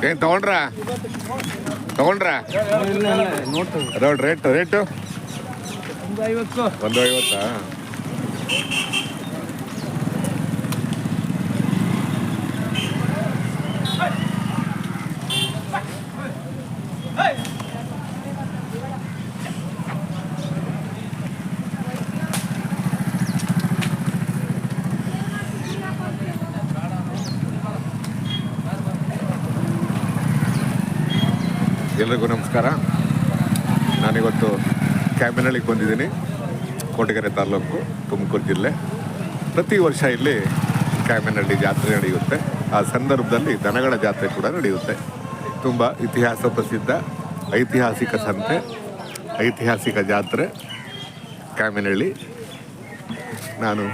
ಏನು ತಗೊಂಡ್ರ road rate 150. ಎಲ್ರಿಗೂ ನಮಸ್ಕಾರ. ನಾನಿವತ್ತು ಕ್ಯಾಬಿನಳ್ಳಿಗೆ ಬಂದಿದ್ದೀನಿ. ಕೋಟಗೆರೆ ತಾಲೂಕು, ತುಮಕೂರು ಜಿಲ್ಲೆ. ಪ್ರತಿ ವರ್ಷ ಇಲ್ಲಿ ಕ್ಯಾಬಿನಳ್ಳಿ ಜಾತ್ರೆ ನಡೆಯುತ್ತೆ. ಆ ಸಂದರ್ಭದಲ್ಲಿ ದನಗಳ ಜಾತ್ರೆ ಕೂಡ ನಡೆಯುತ್ತೆ. ತುಂಬ ಇತಿಹಾಸ ಪ್ರಸಿದ್ಧ ಐತಿಹಾಸಿಕ ಸಂತೆ, ಐತಿಹಾಸಿಕ ಜಾತ್ರೆ ಕ್ಯಾಬಿನಳ್ಳಿ. ನಾನು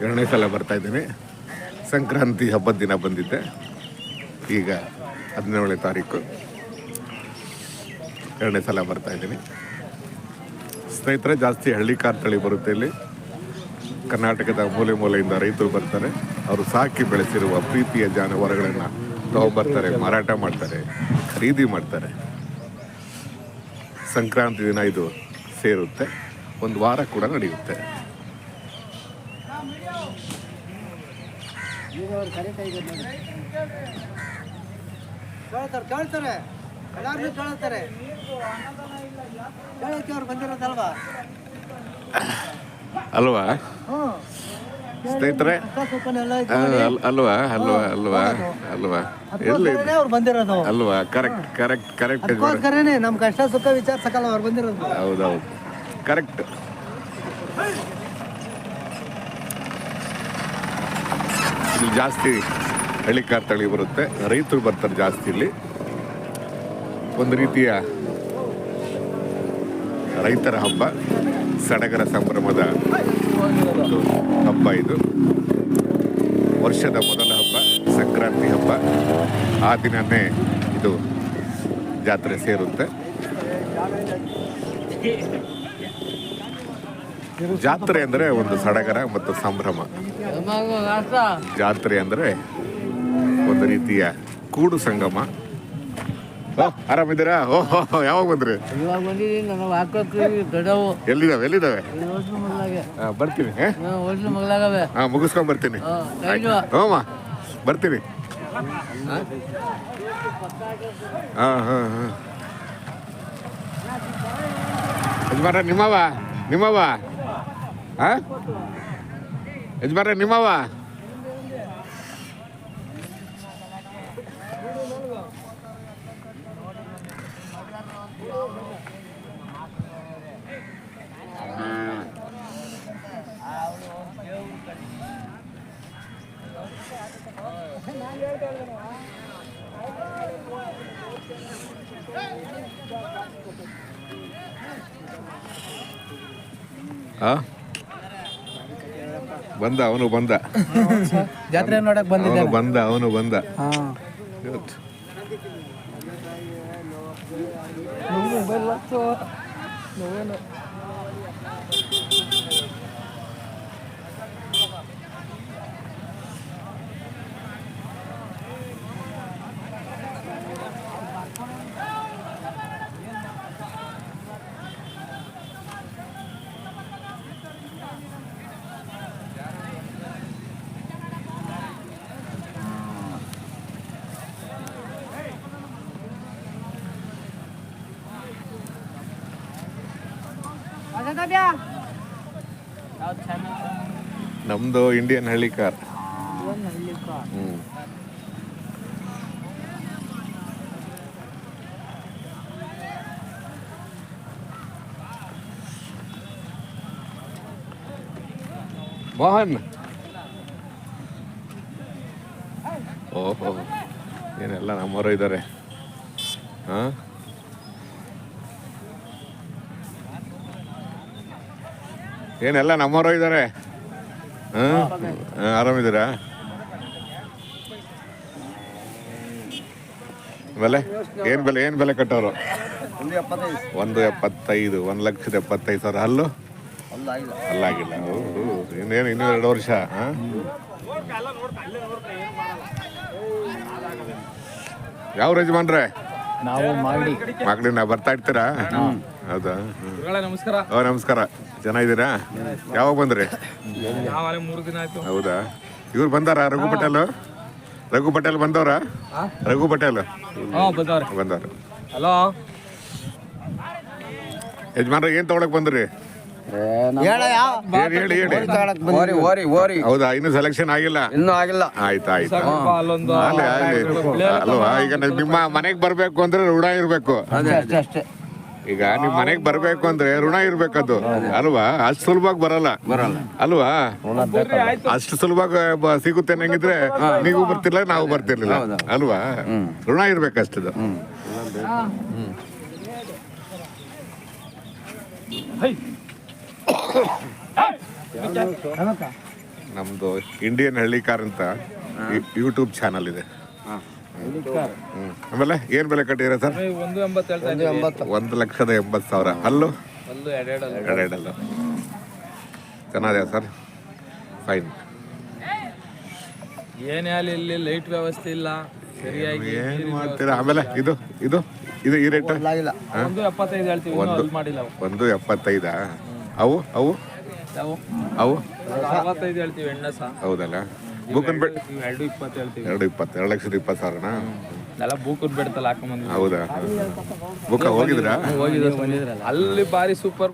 2ನೇ ಸಲ ಬರ್ತಾಯಿದ್ದೀನಿ. ಸಂಕ್ರಾಂತಿ ಹಬ್ಬದ ದಿನ ಬಂದಿದ್ದೆ. ಈಗ 17ನೇ ತಾರೀಕು 2ನೇ ಸಲ ಬರ್ತಾಯಿದ್ದೀನಿ. ಸ್ನೇಹಿತರೆ, ಜಾಸ್ತಿ ಹಳ್ಳಿ ಕಾರ್ ತಳಿ ಬರುತ್ತೆ ಇಲ್ಲಿ. ಕರ್ನಾಟಕದ ಮೂಲೆ ಮೂಲೆಯಿಂದ ರೈತರು ಬರ್ತಾರೆ. ಅವರು ಸಾಕಿ ಬೆಳೆಸಿರುವ ಪ್ರೀತಿಯ ಜಾನುವಾರುಗಳನ್ನು ತಗೊಂಡ್ಬರ್ತಾರೆ, ಮಾರಾಟ ಮಾಡ್ತಾರೆ, ಖರೀದಿ ಮಾಡ್ತಾರೆ. ಸಂಕ್ರಾಂತಿ ದಿನ ಇದು ಸೇರುತ್ತೆ. 1 ವಾರ ಕೂಡ ನಡೆಯುತ್ತೆ. ಕೇಳ್ತಾರೆ ಎಲ್ಲಾರು ಕೇಳ್ತಾರೆ. ಕೇಳಕ್ಕೆ ಅವ್ರು ಬಂದಿರೋದಲ್ವಾ ಅಲ್ವಾ ಸ್ನೇಹಿತರೆ? ಅಲ್ವಾ ಅಲ್ವಾ ಅಲ್ವಾ ಅಲ್ವಾ ಎಲ್ಲಿ ಅವ್ರು ಬಂದಿರೋದು ಅಲ್ವಾ? ಕರೆಕ್ಟ್ ಅದಕ್ಕೋಸ್ಕರನೇ ನಮ್ಮ ಕಷ್ಟ ಸುಖ ವಿಚಾರಿಸಕ್ಕಲ್ಲ ಅವ್ರು ಬಂದಿರೋದು. ಹೌದೌದು, ಕರೆಕ್ಟ್. ಇಲ್ಲಿ ಜಾಸ್ತಿ ಹಳ್ಳಿ ಕಾರ್ ತಳಿ ಬರುತ್ತೆ. ರೈತರು ಬರ್ತಾರೆ ಜಾಸ್ತಿ ಇಲ್ಲಿ. ಒಂದು ರೀತಿಯ ರೈತರ ಹಬ್ಬ, ಸಡಗರ ಸಂಭ್ರಮದ ಒಂದು ಹಬ್ಬ ಇದು. ವರ್ಷದ ಮೊದಲ ಹಬ್ಬ, ಸಂಕ್ರಾಂತಿ ಹಬ್ಬ. ಆ ದಿನವೇ ಇದು ಜಾತ್ರೆ ಸೇರುತ್ತೆ. ಜಾತ್ರೆ ಅಂದರೆ ಒಂದು ಸಡಗರ ಮತ್ತು ಸಂಭ್ರಮ. ಜಾತ್ರೆ ಅಂದರೆ ಒಂದು ರೀತಿಯ ಕೂಡು ಸಂಗಮ. ಆರಾಮಿದ್ದೀರಾ? ಓಹೋ, ಯಾವಾಗ ಬಂದ್ರಿ? ಎಲ್ಲಿದ್ದಾವೆ? ಬರ್ತೀನಿ. ಮುಗಿಸ್ಕೊಂಡ್ ಬರ್ತೀನಿ. ಹೋಮ ಬರ್ತೀನಿ. ಯಜಮಾನ ನಿಮ್ಮವ ಯಜಮಾನ ನಿಮ್ಮವ ಬಂದ ಅವನು ಜಾತ್ರೆ ನೋಡಕ್ ಬಂದ ಅವನು ಬಂದ. ನಮ್ದು ಇಂಡಿಯನ್ ಹಳ್ಳಿ ಕಾರ್. ಮೋಹನ್, ಓಹೋ, ಏನೆಲ್ಲ ನಮ್ಮವರು ಇದ್ದಾರೆ. ಏನೆಲ್ಲ ನಮ್ಮವರು ಇದ್ದಾರೆ. ಆರಾಮಿದ್ದೀರಾ? ಬೆಲೆ ಏನು ಬೆಲೆ ಕಟ್ಟೋರು? 175, 1,75,000. ಅಲ್ಲು ಅಲ್ಲಾಗಿಲ್ಲ. ಇನ್ನೇನು ಇನ್ನೂ 2 ವರ್ಷ. ಯಾವ ಯಜಮಾನ್ರೆ? ನಾವು ಮಾಡಿ ಮಗಳಿನ ಬರ್ತಾ ಇರ್ತೀರಾ? ಹೌದಾ? ನಮಸ್ಕಾರ. ಓ ನಮಸ್ಕಾರ, ಚೆನ್ನಾಗಿದ್ದೀರಾ? ಯಾವಾಗ ಬಂದ್ರಿ? 3 ದಿನ ಆಯ್ತು. ಹೌದಾ? ಇವ್ರು ಬಂದಾರ? ರಘು ಪಟೇಲ್ ಬಂದವ್ರ? ರಘು ಪಟೇಲ್ ಬಂದವ್ರ. ಹಲೋ ಯಜಮಾನ್ರ ಏನ್ ತಗೊಳಕ್ ಬಂದ್ರಿ? ಹೇಳಿ ಹೌದಾ? ಇನ್ನು ಸೆಲೆಕ್ಷನ್ ಆಗಿಲ್ಲ? ಇನ್ನೂ ಆಗಿಲ್ಲ. ಆಯ್ತಾಯ್ತು. ಅಲ್ಲೊಂದು ಅಲ್ವಾ, ಈಗ ನಿಮ್ಮ ಮನೆಗ್ ಬರ್ಬೇಕು ಅಂದ್ರೆ ಋಣ ಇರ್ಬೇಕು. ಅಷ್ಟೇ. ಈಗ ನಿಮ್ ಮನೆಗ್ ಬರ್ಬೇಕು ಅಂದ್ರೆ ಋಣ ಇರ್ಬೇಕದು ಅಲ್ವಾ? ಅಷ್ಟು ಸುಲಭವಾಗಿ ಬರಲ್ಲ ಅಲ್ವಾ? ಅಷ್ಟು ಸುಲಭವಾಗಿ ಸಿಗುತ್ತೆ ನಂಗಿದ್ರೆ ನೀವು ಬರ್ತಿರ್ಲಿಲ್ಲ, ನಾವು ಬರ್ತಿರ್ಲಿಲ್ಲ ಅಲ್ವಾ? ಋಣ ಇರ್ಬೇಕಷ್ಟದು. ನಮ್ದು ಇಂಡಿಯನ್ ಹಳ್ಳಿಕಾರ್ ಅಂತ ಯೂಟ್ಯೂಬ್ ಚಾನಲ್ ಇದೆ. ಆಮೇಲೆ ಏನ್ ಬೆಲೆ ಕಟ್ಟಿರ ಸರ್? 1,80,000. ಅಲ್ಲೂ ಎರಡೆರಡಲ್ಲ. ಚೆನ್ನಾಗಿದೆ ಸರ್, ಫೈನ್. ಏನೇ ಅಲ್ಲಿ ಇಲ್ಲಿ ಲೈಟ್ ವ್ಯವಸ್ಥೆ ಇಲ್ಲ ಸರಿಯಾಗಿ. ಏನ್ ಮಾಡ್ತೀರಾ? ಆಮೇಲೆ ಇದು ಇದು ಇದು ಈ ರೇಟ್ 1.75 ಹೇಳ್ತೀವಿ, ಇನ್ನೂ ಅಲ್ಲಿ ಮಾಡಿಲ್ಲ. 1.75. ಅವು ಅವು ಯಾವ ಅವು 65 ಹೇಳ್ತೀವಿ ಎಣ್ಣಸ. ಹೌದಲ್ಲ? ಬೂಕನ್ ಬೆಡ್ 2.20 ಹೇಳ್ತೀವಿ. 2,20,000 ಎಲ್ಲ ಬೂಕನ್ ಬೆಡ್ತಲ್ಲ ಹಾಕೊಂಡ್ ಬಂದ್ವಿ. ಹೌದಾ? ಬುಕ್ಕ ಹೋಗಿದ್ರಾ? ಹೋಗಿದ್ರಲ್ಲ ಅಲ್ಲಿ ಬಾರಿ ಸೂಪರ್